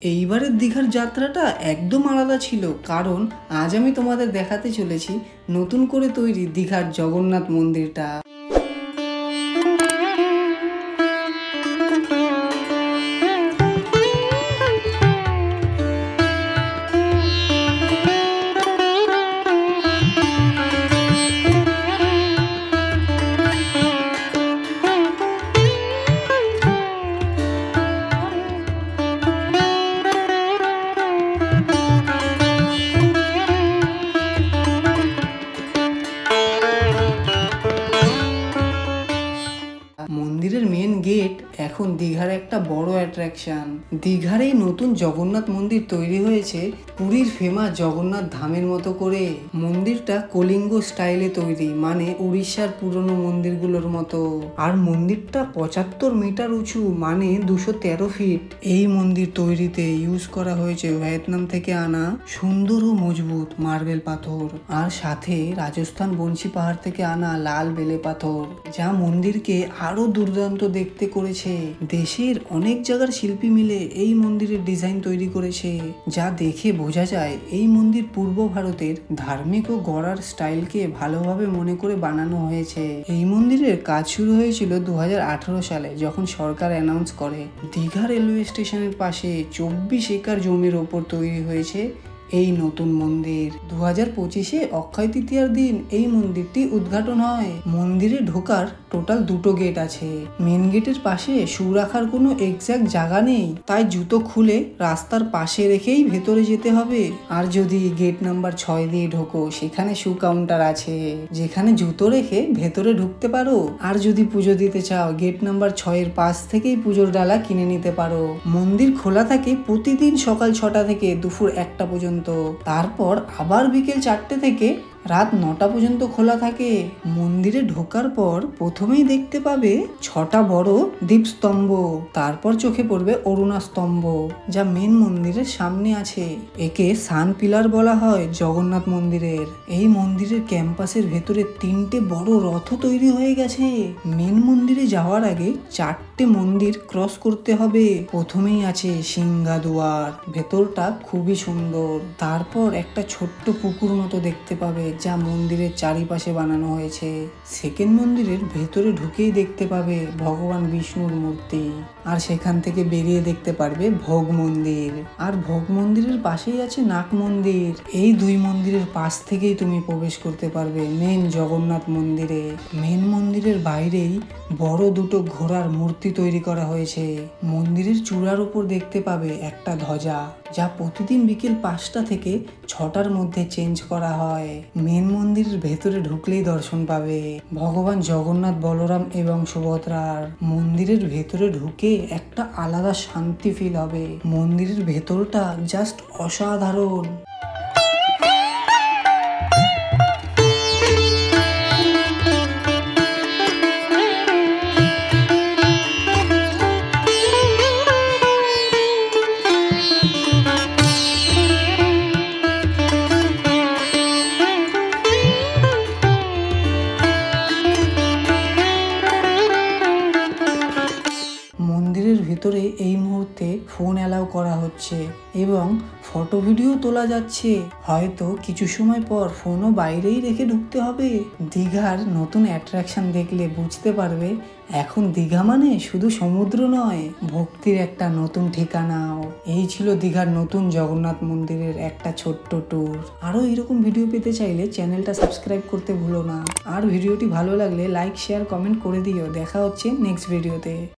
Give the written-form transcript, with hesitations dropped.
এইবারের দীঘার যাত্রাটা একদম আলাদা ছিল, কারণ আজ আমি তোমাদের দেখাতে চলেছি নতুন করে তৈরি দীঘার জগন্নাথ মন্দিরটা। মন্দিরের মেন গেট এখন দীঘার একটা বড় অ্যাট্রাকশন। দীঘার এই নতুন জগন্নাথ মন্দির তৈরি হয়েছে পুরীর ফেমাস জগন্নাথ ধামের মতো করে। মন্দিরটা কলিঙ্গ স্টাইলে তৈরি, মানে উড়িষ্যার পুরনো মন্দিরগুলোর মতো। আর মন্দিরটা 75 মিটার উঁচু, মানে 213 ফিট। এই মন্দির তৈরিতে ইউজ করা হয়েছে ভিয়েতনাম থেকে আনা সুন্দর ও মজবুত মার্বেল পাথর, আর সাথে রাজস্থান বনশী পাহাড় থেকে আনা লাল বেলে পাথর, যা মন্দিরকে আরো দুর্দান্ত দেখতে করেছে। দেশের অনেক জায়গার শিল্পী মিলে এই মন্দিরের ডিজাইন তৈরি করেছে, যা দেখে বোঝা যায় এই মন্দির পূর্ব ভারতের ধার্মিক ও গড়ার স্টাইলকে ভালোভাবে মনে করে বানানো হয়েছে। এই মন্দিরের কাজ শুরু হয়েছিল 2018 সালে, যখন সরকার অ্যানাউন্স করে দীঘা রেলওয়ে স্টেশনের পাশে 24 একর জমির ওপর তৈরি হয়েছে এই নতুন মন্দির। 2025-এ অক্ষয় তৃতীয়ার দিন এই মন্দিরটি উদ্ঘাটন হয়। মন্দিরে ঢোকার টোটাল 2টো গেট আছে। মেন গেটের পাশে শু রাখার কোনো এক্সাক্ট জায়গা নেই, তাই জুতো খুলে রাস্তার পাশে রেখেই ভেতরে যেতে হবে। আর যদি গেট নাম্বার 6 দিয়ে ঢোকো, সেখানে শু কাউন্টার আছে, যেখানে জুতো রেখে ভেতরে ঢুকতে পারো। আর যদি পুজো দিতে চাও, গেট নাম্বার 6-এর পাশ থেকেই পুজোর ডালা কিনে নিতে পারো। মন্দির খোলা থাকে প্রতিদিন সকাল 6টা থেকে দুপুর 1টা পর্যন্ত। তারপর আবার বিকেল 4টে থেকে রাত 9টা পর্যন্ত খোলা থাকে। মন্দিরে ঢোকার পর প্রথমেই দেখতে পাবে 6টা বড় দীপস্তম্ভ, তারপর চোখে পড়বে অরুণা স্তম্ভ, যা মেন মন্দিরের সামনে আছে। একে সান পিলার বলা হয় জগন্নাথ মন্দিরের। এই মন্দিরের ক্যাম্পাসের ভেতরে 3টে বড় রথ তৈরি হয়ে গেছে। মেন মন্দিরে যাওয়ার আগে 4টে মন্দির ক্রস করতে হবে। প্রথমেই আছে সিংহাদুয়ার, ভেতরটা খুবই সুন্দর। তারপর একটা ছোট্ট পুকুর মতো দেখতে পাবে, যা মন্দিরের চারিপাশে বানানো হয়েছে। সেকেন্ড মন্দিরের ভেতরে ঢুকেই দেখতে পাবে ভগবান বিষ্ণুর মূর্তি, আর সেখান থেকে বেরিয়ে দেখতে পারবে ভোগ মন্দির। আর ভোগ মন্দিরের পাশেই আছে নাগ মন্দির। এই 2 মন্দিরের পাশ থেকেই তুমি প্রবেশ করতে পারবে মেন জগন্নাথ মন্দিরে। মেন মন্দিরের বাইরেই বড় 2টো ঘোড়ার মূর্তি তৈরি করা হয়েছে। মন্দিরের চূড়ার উপর দেখতে পাবে একটা ধ্বজা, যা প্রতিদিন বিকেল 5টা থেকে 6টার মধ্যে চেঞ্জ করা হয়। মেন মন্দিরের ভেতরে ঢুকলেই দর্শন পাবে ভগবান জগন্নাথ, বলরাম এবং সুভদ্রার। মন্দিরের ভেতরে ঢুকে একটা আলাদা শান্তি ফিল হবে। মন্দিরের ভেতরটা জাস্ট অসাধারণ। মন্দিরের ভিতরে এই মুহূর্তে ফোন অ্যালাউ করা হচ্ছে এবং ফটো ভিডিও তোলা যাচ্ছে। হয়তো কিছু সময় পর ফোনও বাইরেই রেখে ঢুকতে হবে। দীঘার নতুন অ্যাট্রাকশন দেখলে বুঝতে পারবে এখন দীঘা মানে শুধু সমুদ্র নয়, ভক্তির একটা নতুন ঠিকানাও। এই ছিল দীঘার নতুন জগন্নাথ মন্দিরের একটা ছোট্ট ট্যুর। আরও এরকম ভিডিও পেতে চাইলে চ্যানেলটা সাবস্ক্রাইব করতে ভুলো না। আর ভিডিওটি ভালো লাগলে লাইক, শেয়ার, কমেন্ট করে দিও। দেখা হচ্ছে নেক্সট ভিডিওতে।